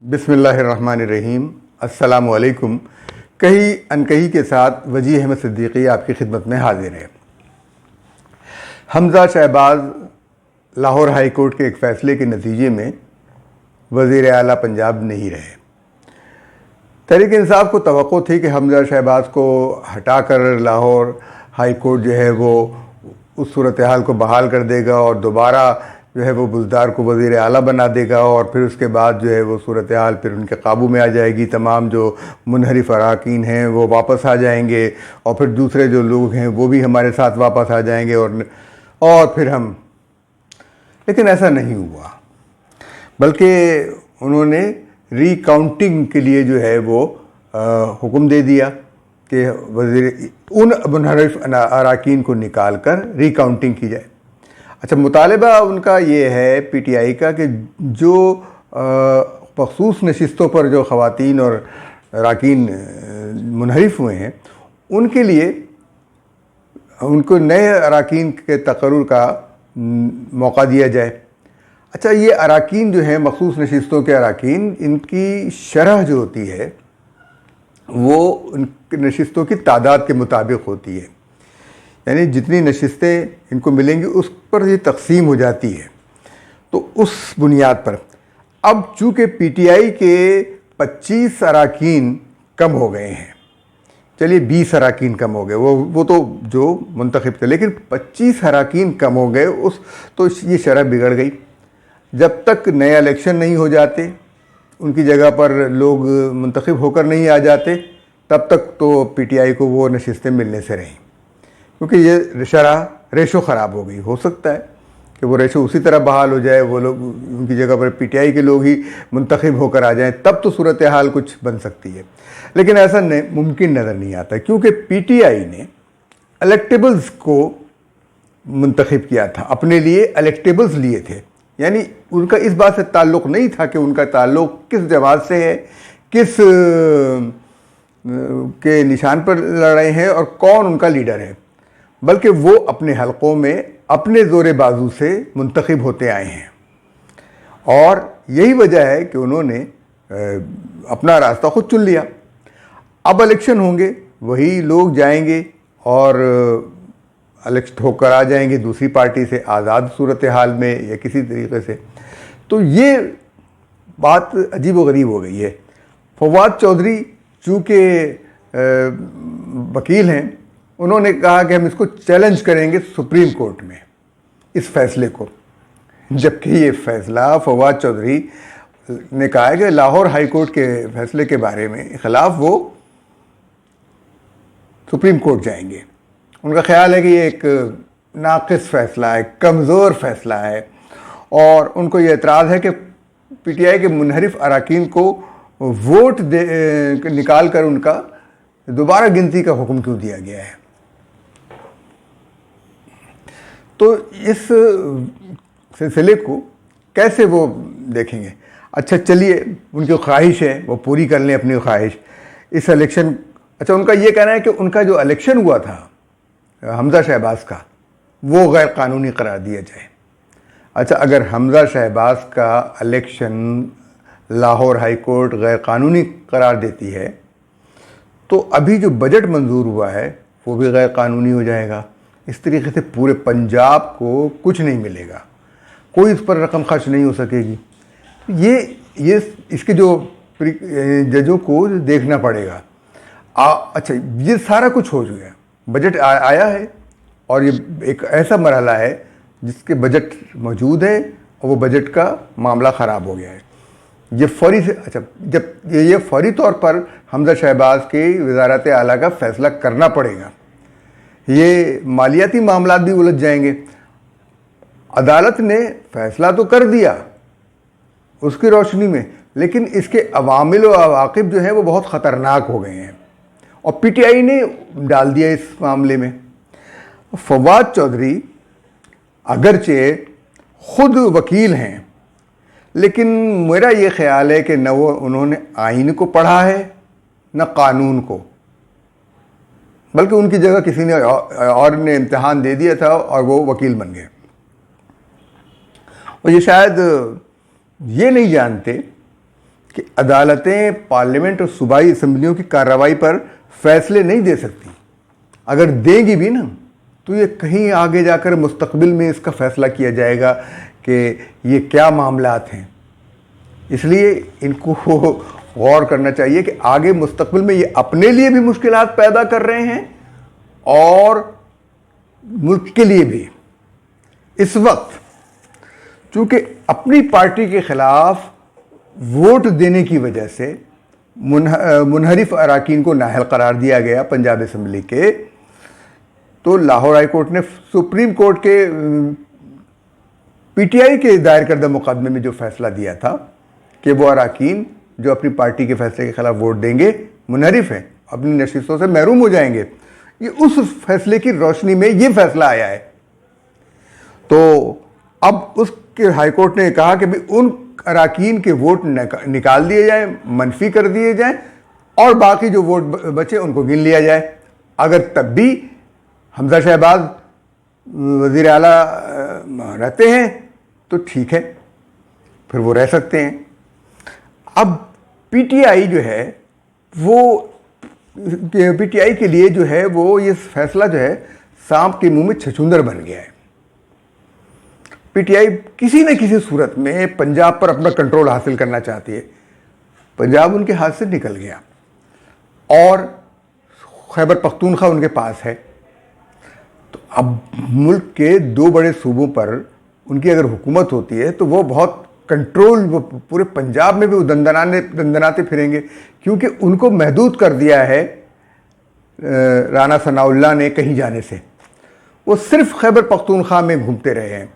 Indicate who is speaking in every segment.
Speaker 1: बिस्मिल्लाहिर्रहमानिर्रहीम। अस्सलामु अलैकुम। कही अनकही के साथ वजी अहमद सिद्दीकी आपकी खिदमत में हाजिर है। हमज़ा शहबाज लाहौर हाई कोर्ट के एक फ़ैसले के नतीजे में वज़ीर आला पंजाब नहीं रहे। तहरीक इंसाफ को तवक्को थी कि हमज़ा शहबाज को हटाकर लाहौर हाई कोर्ट जो है वो उस सूरत हाल को बहाल कर देगा और दोबारा जो है वो बुज़दार को वज़ीर आला बना देगा और फिर उसके बाद जो है वो सूरत हाल फिर उनके काबू में आ जाएगी। तमाम जो मुनहरिफ अराकीन हैं वो वापस आ जाएंगे और फिर दूसरे जो लोग हैं वो भी हमारे साथ वापस आ जाएंगे और फिर हम, लेकिन ऐसा नहीं हुआ। बल्कि उन्होंने रीकाउंटिंग के लिए जो है वो हुक्म दे दिया कि वज़ीर उन मुनहरिफ अराकीन को निकाल कर रीकाउंटिंग की जाए। अच्छा, मुतालबा उनका ये है पीटीआई का कि जो मखसूस नशिस्तों पर जो ख़वातीन और अराकीन मुनहरिफ हुए हैं उनके लिए उनको नए अराकीन के तकर्रुर का मौका दिया जाए। अच्छा, ये अराकीन जो हैं मखसूस नशिस्तों के अराकीन, इनकी शरह जो होती है वो उन नशिस्तों की तादाद के मुताबिक होती है, यानी जितनी नशिस्तें इनको मिलेंगी उस पर ये तकसीम हो जाती है। तो उस बुनियाद पर अब चूँकि पीटीआई के 25 अराकीन कम हो गए हैं, चलिए 20 अराकीन कम हो गए, वो तो जो मुंतखब थे, लेकिन 25 अराकीन कम हो गए तो ये शरह बिगड़ गई। जब तक नए इलेक्शन नहीं हो जाते, उनकी जगह पर लोग मुंतखब होकर नहीं आ जाते, तब तक तो पीटीआई को वो नशिस्तें मिलने से रहीं, क्योंकि ये शरह रेशो ख़राब हो गई। हो सकता है कि वो रेशो उसी तरह बहाल हो जाए, वो लोग उनकी जगह पर पीटीआई के लोग ही मुंतखब होकर आ जाएं, तब तो सूरत हाल कुछ बन सकती है। लेकिन ऐसा मुमकिन नज़र नहीं आता, क्योंकि पीटीआई ने इलेक्टेबल्स को मुंतखब किया था, अपने लिए इलेक्टेबल्स लिए थे। यानी उनका इस बात से ताल्लुक़ नहीं था कि उनका ताल्लुक़ किस जमात से है, किस के निशान पर लड़ रहे हैं और कौन उनका लीडर है, बल्कि वो अपने हलकों में अपने ज़ोरे बाजू से मुंतखब होते आए हैं। और यही वजह है कि उन्होंने अपना रास्ता खुद चुन लिया। अब इलेक्शन होंगे, वही लोग जाएंगे और इलेक्ट होकर आ जाएंगे दूसरी पार्टी से, आज़ाद सूरत हाल में या किसी तरीके से। तो ये बात अजीब व गरीब हो गई है। फवाद चौधरी चूँकि वकील हैं, उन्होंने कहा कि हम इसको चैलेंज करेंगे सुप्रीम कोर्ट में, इस फैसले को। जबकि ये फैसला फवाद चौधरी ने कहा है कि लाहौर हाई कोर्ट के फैसले के बारे में ख़िलाफ़ वो सुप्रीम कोर्ट जाएंगे। उनका ख्याल है कि ये एक नाक़िस फ़ैसला है, कमज़ोर फ़ैसला है, और उनको ये एतराज़ है कि पीटीआई के मुनहरिफ अराकीन को वोट निकाल कर उनका दोबारा गिनती का हुक्म क्यों दिया गया है। तो इस सिलसिले को कैसे वो देखेंगे। अच्छा, चलिए, उनकी ख्वाहिश है वो पूरी कर लें अपनी ख्वाहिश, इस इलेक्शन। अच्छा, उनका ये कहना है कि उनका जो इलेक्शन हुआ था हमज़ा शहबाज का, वो गैर कानूनी करार दिया जाए। अच्छा, अगर हमज़ा शहबाज का इलेक्शन लाहौर हाई कोर्ट गैर कानूनी करार देती है तो अभी जो बजट मंजूर हुआ है वो भी गैर कानूनी हो जाएगा। इस तरीके से पूरे पंजाब को कुछ नहीं मिलेगा, कोई इस पर रकम खर्च नहीं हो सकेगी। ये इसके जो जजों को देखना पड़ेगा। अच्छा, ये सारा कुछ हो चुका है, बजट आया है और ये एक ऐसा मरहला है जिसके बजट मौजूद है और वो बजट का मामला ख़राब हो गया है। ये फौरी से, अच्छा, जब ये फौरी तौर पर हमज़ा शहबाज के वज़ारत आला का फ़ैसला करना पड़ेगा। ये मालियाती मामलात भी उलझ जाएंगे। अदालत ने फ़ैसला तो कर दिया उसकी रोशनी में, लेकिन इसके अवामिल व अवाक़िब जो है वो बहुत ख़तरनाक हो गए हैं और पीटीआई ने डाल दिया इस मामले में। फवाद चौधरी अगरचे ख़ुद वकील हैं, लेकिन मेरा ये ख़्याल है कि न वो उन्होंने आइन को पढ़ा है न कानून को, बल्कि उनकी जगह किसी ने और ने इम्तिहान दे दिया था और वो वकील बन गए। और ये शायद ये नहीं जानते कि अदालतें पार्लियामेंट और सूबाई असम्बलियों की कार्रवाई पर फैसले नहीं दे सकती। अगर देंगी भी ना तो ये कहीं आगे जाकर मुस्तकबिल में इसका फैसला किया जाएगा कि ये क्या मामलात हैं। इसलिए इनको गौर करना चाहिए कि आगे मुस्तकबिल में ये अपने लिए भी मुश्किलात पैदा कर रहे हैं और मुल्क के लिए भी। इस वक्त चूंकि अपनी पार्टी के खिलाफ वोट देने की वजह से मुनहरिफ अराकीन को नाअहल करार दिया गया पंजाब असम्बली के, तो लाहौर हाई कोर्ट ने सुप्रीम कोर्ट के पीटीआई के दायर करदा मुकदमे में जो फैसला दिया था कि वो अराकीन जो अपनी पार्टी के फैसले के खिलाफ वोट देंगे मुनहरिफ हैं, अपनी नशिस्तों से महरूम हो जाएंगे, ये उस फैसले की रोशनी में ये फैसला आया है। तो अब उसके हाईकोर्ट ने कहा कि भाई उन अराकीन के वोट निकाल दिए जाए, मनफी कर दिए जाए और बाकी जो वोट बचे उनको गिन लिया जाए। अगर तब भी हमजा शहबाज वज़ीर आला रहते हैं तो ठीक है, फिर वो रह सकते हैं। अब पीटीआई जो है वो पीटीआई के लिए जो है वो ये फैसला जो है सांप के मुंह में छछूंदर बन गया है। पीटीआई किसी न किसी सूरत में पंजाब पर अपना कंट्रोल हासिल करना चाहती है। पंजाब उनके हाथ से निकल गया और खैबर पख्तूनख्वा उनके पास है। तो अब मुल्क के दो बड़े सूबों पर उनकी अगर हुकूमत होती है तो वो बहुत कंट्रोल, वो पूरे पंजाब में भी वो दंदनाते फिरेंगे, क्योंकि उनको महदूद कर दिया है राना सनाउल्लाह ने कहीं जाने से। वो सिर्फ खैबर पख्तूनख्वा में घूमते रहे हैं।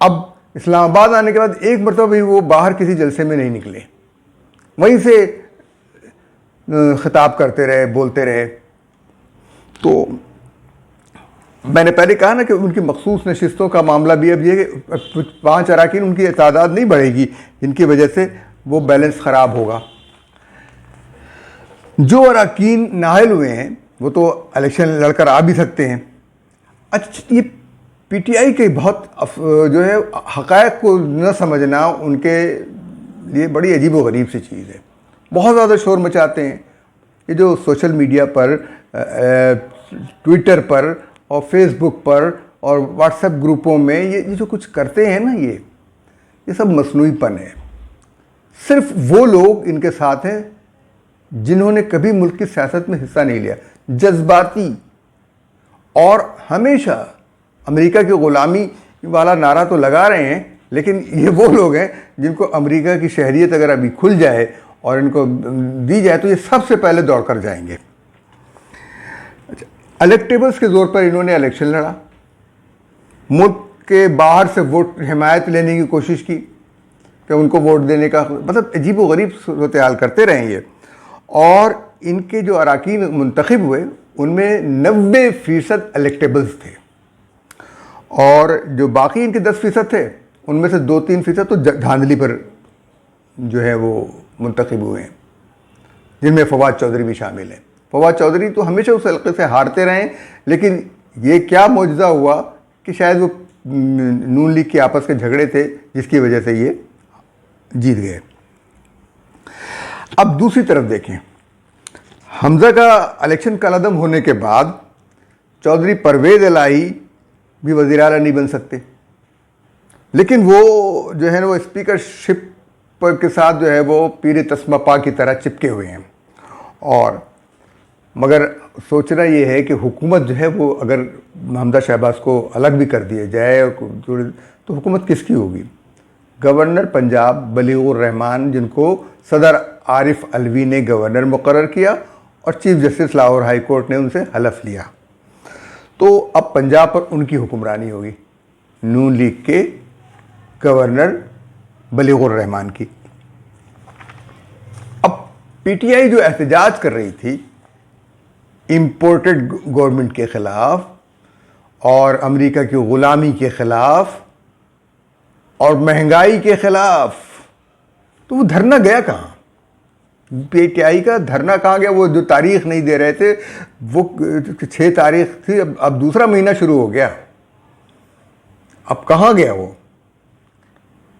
Speaker 1: अब इस्लामाबाद आने के बाद एक मरतबा भी वो बाहर किसी जलसे में नहीं निकले, वहीं से खिताब करते रहे, बोलते रहे। तो मैंने पहले कहा ना कि उनकी मखसूस नशिस्तों का मामला भी अब ये 5 अराकीन उनकी तादाद नहीं बढ़ेगी, इनकी वजह से वो बैलेंस ख़राब होगा। जो अराकीन नाअहल हुए हैं वो तो इलेक्शन लड़कर आ भी सकते हैं। अच्छा, ये पीटीआई के बहुत जो है हक़ायक़ को न समझना उनके लिए बड़ी अजीब व गरीब सी चीज़ है। बहुत ज़्यादा शोर मचाते हैं। ये जो सोशल मीडिया पर, ट्विटर पर और फेसबुक पर और व्हाट्सएप ग्रुपों में ये जो कुछ करते हैं ना, ये सब मसनूईपन है। सिर्फ वो लोग इनके साथ हैं जिन्होंने कभी मुल्क की सियासत में हिस्सा नहीं लिया, जज्बाती, और हमेशा अमेरिका की ग़ुलामी वाला नारा तो लगा रहे हैं, लेकिन ये वो लोग हैं जिनको अमेरिका की शहरियत अगर अभी खुल जाए और इनको दी जाए तो ये सबसे पहले दौड़ कर जाएंगे। अच्छा, इलेक्टेबल्स के ज़ोर पर इन्होंने इलेक्शन लड़ा, मुल्क के बाहर से वोट हिमायत लेने की कोशिश की कि उनको वोट देने का, मतलब अजीब व गरीब सूरत हाल करते रहेंगे। और इनके जो अराकीन मुंतखब हुए उनमें 90% इलेक्टेबल्स थे और जो बाकी इनके 10% थे उनमें से 2-3% तो धांधली पर जो है वो मुंतखब हुए हैं, जिनमें फवाद चौधरी भी शामिल है। फवाद चौधरी तो हमेशा उस हल्के से हारते रहे, लेकिन ये क्या मौजज़ा हुआ कि शायद वो नून लीग के आपस के झगड़े थे जिसकी वजह से ये जीत गए। अब दूसरी तरफ देखें, हमजा का इलेक्शन कलअदम होने के बाद चौधरी परवेज़ इलाही भी वज़ीर आला नहीं बन सकते, लेकिन वो जो है ना वो स्पीकरशिप के साथ जो है वो पीर तस्मा पा की तरह चिपके हुए हैं। और मगर सोचना ये है कि हुकूमत जो है वो अगर हमजा शहबाज को अलग भी कर दिया जाए तो हुकूमत किसकी होगी? गवर्नर पंजाब बलीगुर रहमान, जिनको सदर आरिफ अलवी ने गवर्नर मुकर्रर किया और chief justice Lahore high court ने उनसे हलफ लिया, तो अब पंजाब पर उनकी हुक्मरानी होगी, नून लीग के गवर्नर बलीगुर रहमान की। अब पीटीआई जो एहतजाज कर रही थी इम्पोर्टेड गवर्नमेंट के ख़िलाफ़ और अमेरिका की ग़ुलामी के ख़िलाफ़ और महंगाई के ख़िलाफ़, तो वो धरना गया कहाँ? पीटीआई का धरना कहाँ गया? वो जो तारीख़ नहीं दे रहे थे, वो 6 तारीख़ थी, अब दूसरा महीना शुरू हो गया, अब कहाँ गया वो?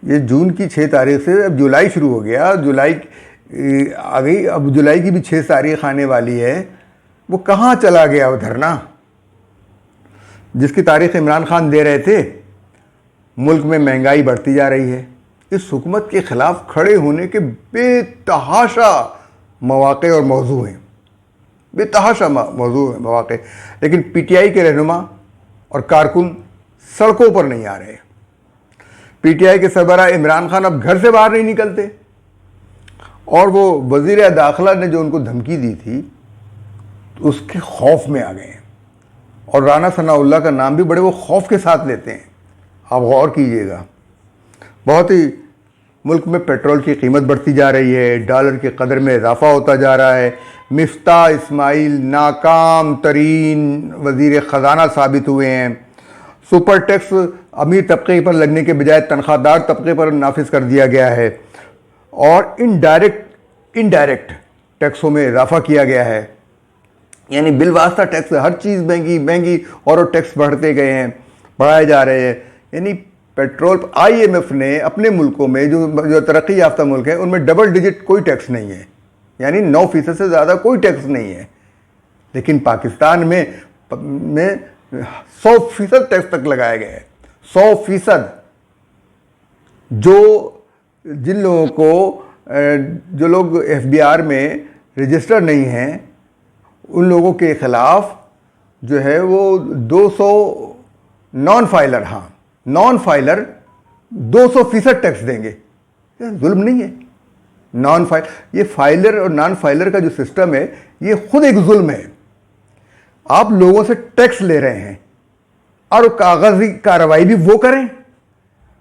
Speaker 1: ये जून की 6 तारीख से अब जुलाई शुरू हो गया, जुलाई आ गई, अब जुलाई की भी 6 तारीख आने वाली है। वो कहाँ चला गया वो धरना जिसकी तारीख इमरान खान दे रहे थे? मुल्क में महंगाई बढ़ती जा रही है। इस हुकूमत के ख़िलाफ़ खड़े होने के बेतहाशा मौक़े और मौजू हैं, बेतहाशा मौजू हैं, मौक़े। लेकिन पीटीआई के रहनुमा और कारकुन सड़कों पर नहीं आ रहे। पीटीआई के सरबराह इमरान खान अब घर से बाहर नहीं निकलते, और वो वज़ीर दाखिला ने जो उनको धमकी दी थी तो उसके खौफ में आ गए हैं। और राना सनाउल्लाह का नाम भी बड़े वो खौफ के साथ लेते हैं। आप गौर कीजिएगा, बहुत ही मुल्क में पेट्रोल की कीमत बढ़ती जा रही है, डॉलर के कदर में इजाफा होता जा रहा है। मिफ्ता इस्माइल नाकाम तरीन वज़ीर ख़जाना साबित हुए हैं। सुपर टैक्स अमीर तबके पर लगने के बजाय तनख्वाहदार तबके पर नाफिज कर दिया गया है, और इनडायरेक्ट टैक्सों में इजाफा किया गया है। यानी बिलवास्ता टैक्स, हर चीज़ महंगी महंगी, और टैक्स बढ़ते गए हैं, बढ़ाए जा रहे हैं। यानी पेट्रोल, IMF ने अपने मुल्कों में जो तरक्की याफ्ता मुल्क हैं उनमें डबल डिजिट कोई टैक्स नहीं है, यानी 9% से ज़्यादा कोई टैक्स नहीं है। लेकिन पाकिस्तान में 100% टैक्स तक लगाया गया है, 100%। जिन लोगों को, जो लोग FBR में रजिस्टर नहीं हैं, उन लोगों के ख़िलाफ़ जो है वो 200 नॉन फाइलर, हाँ नॉन फाइलर 200% टैक्स देंगे। ये जुल्म नहीं है? ये फाइलर और नॉन फाइलर का जो सिस्टम है ये खुद एक जुल्म है। आप लोगों से टैक्स ले रहे हैं और कागजी कार्रवाई भी वो करें।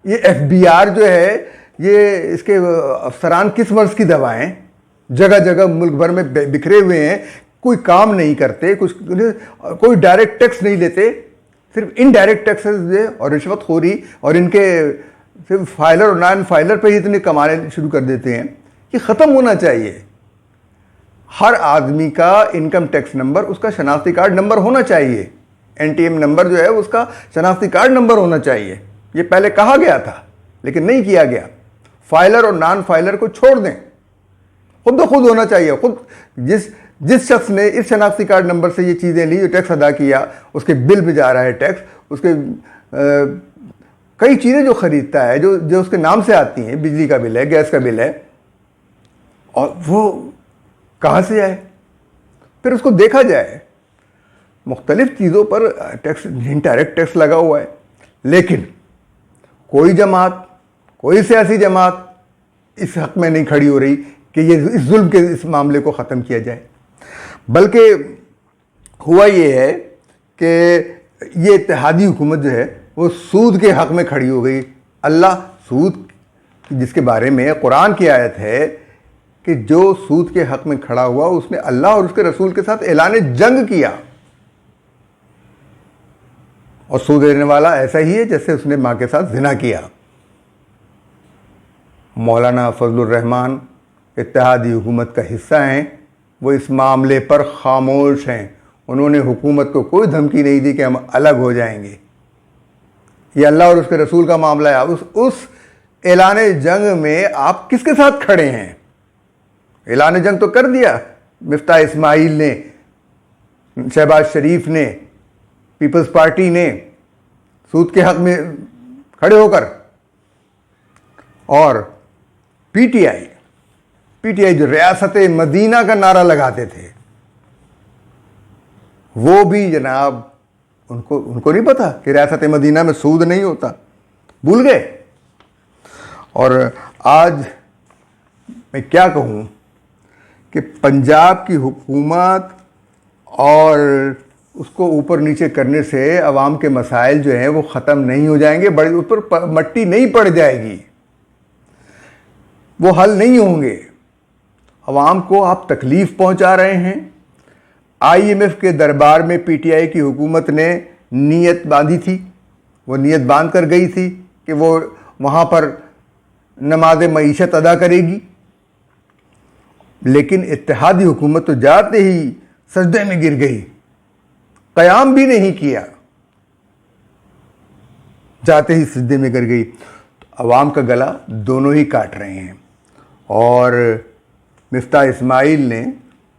Speaker 1: ये FBR जो है, ये इसके अफसरान किस मर्ज की दवाएं जगह जगह मुल्क भर में बिखरे हुए हैं, कोई काम नहीं करते, कोई डायरेक्ट टैक्स नहीं लेते, सिर्फ इनडायरेक्ट टैक्सेस दे और रिश्वतखोरी, और इनके सिर्फ फाइलर और नॉन फाइलर पे ही इतने कमाने शुरू कर देते हैं। ये ख़त्म होना चाहिए। हर आदमी का इनकम टैक्स नंबर, उसका शनाख्ती कार्ड नंबर होना चाहिए। NTM नंबर जो है उसका शनाख्ती कार्ड नंबर होना चाहिए। ये पहले कहा गया था लेकिन नहीं किया गया। फाइलर और नॉन फाइलर को छोड़ दें, खुद ब खुद होना चाहिए। खुद जिस शख्स ने इस शनाख्ती कार्ड नंबर से ये चीज़ें ली, जो टैक्स अदा किया, उसके बिल में जा रहा है टैक्स, उसके कई चीज़ें जो ख़रीदता है जो उसके नाम से आती हैं, बिजली का बिल है, गैस का बिल है, और वो कहाँ से आए, फिर उसको देखा जाए। मुख्तलिफ़ चीज़ों पर टैक्स, इनडायरेक्ट टैक्स लगा हुआ है। लेकिन कोई जमात, कोई सियासी जमात इस हक़ में नहीं खड़ी हो रही कि ये इस जुल्म के इस मामले को ख़त्म किया जाए। बल्कि हुआ ये है कि ये इत्तेहादी हुकूमत जो है वो सूद के हक़ में खड़ी हो गई। अल्लाह सूद, जिसके बारे में कुरान की आयत है कि जो सूद के हक़ में खड़ा हुआ उसने अल्लाह और उसके रसूल के साथ ऐलान जंग किया। और सूद देने वाला ऐसा ही है जैसे उसने माँ के साथ ज़िना किया। मौलाना फजलुर रहमान इत्तेहादी हुकूमत का हिस्सा हैं, वो इस मामले पर खामोश हैं। उन्होंने हुकूमत को कोई धमकी नहीं दी कि हम अलग हो जाएंगे। ये अल्लाह और उसके रसूल का मामला है। उस ऐलान जंग में आप किसके साथ खड़े हैं? ऐलान जंग तो कर दिया मिफ्ता इस्माइल ने, शहबाज शरीफ ने, पीपल्स पार्टी ने, सूद के हक़ में खड़े होकर। और पीटीआई जो रियासत मदीना का नारा लगाते थे, वो भी जनाब उनको नहीं पता कि रियासत मदीना में सूद नहीं होता, भूल गए। और आज मैं क्या कहूँ कि पंजाब की हुकूमत और उसको ऊपर नीचे करने से अवाम के मसाइल जो हैं वो ख़त्म नहीं हो जाएंगे, बड़े ऊपर मट्टी नहीं पड़ जाएगी, वो हल नहीं होंगे। अवाम को आप तकलीफ़ पहुंचा रहे हैं। IMF के दरबार में पीटीआई की हुकूमत ने नीयत बांधी थी, वो नीयत बांध कर गई थी कि वो वहाँ पर नमाज मईशत अदा करेगी। लेकिन इत्तेहादी हुकूमत तो जाते ही सजदे में गिर गई, क़याम भी नहीं किया, जाते ही सजदे में गिर गई। अवाम का गला दोनों ही काट रहे हैं। और मिफ्ता इस्माइल ने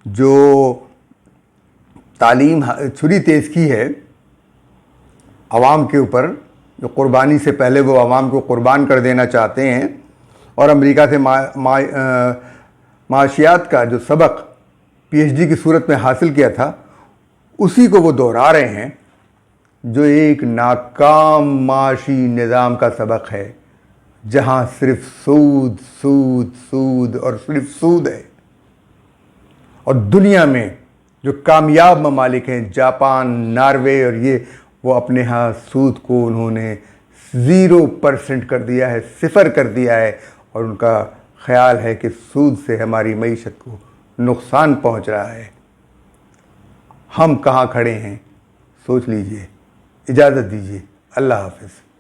Speaker 1: जो तालीम छुरी तेज़ की है अवाम के ऊपर, जो कुर्बानी से पहले वो अवाम को कुर्बान कर देना चाहते हैं, और अमेरिका से माशियात का जो सबक पीएचडी की सूरत में हासिल किया था, उसी को वो दोहरा रहे हैं, जो एक नाकाम माशी निज़ाम का सबक है, जहां सिर्फ सूद सूद सूद और सिर्फ सूद है। और दुनिया में जो कामयाब ममालिक हैं, जापान, नॉर्वे और ये, वो अपने यहाँ सूद को उन्होंने 0% कर दिया है, सिफर कर दिया है, और उनका ख्याल है कि सूद से हमारी मईशत को नुकसान पहुँच रहा है। हम कहाँ खड़े हैं सोच लीजिए। इजाज़त दीजिए। अल्लाह हाफ़िज़।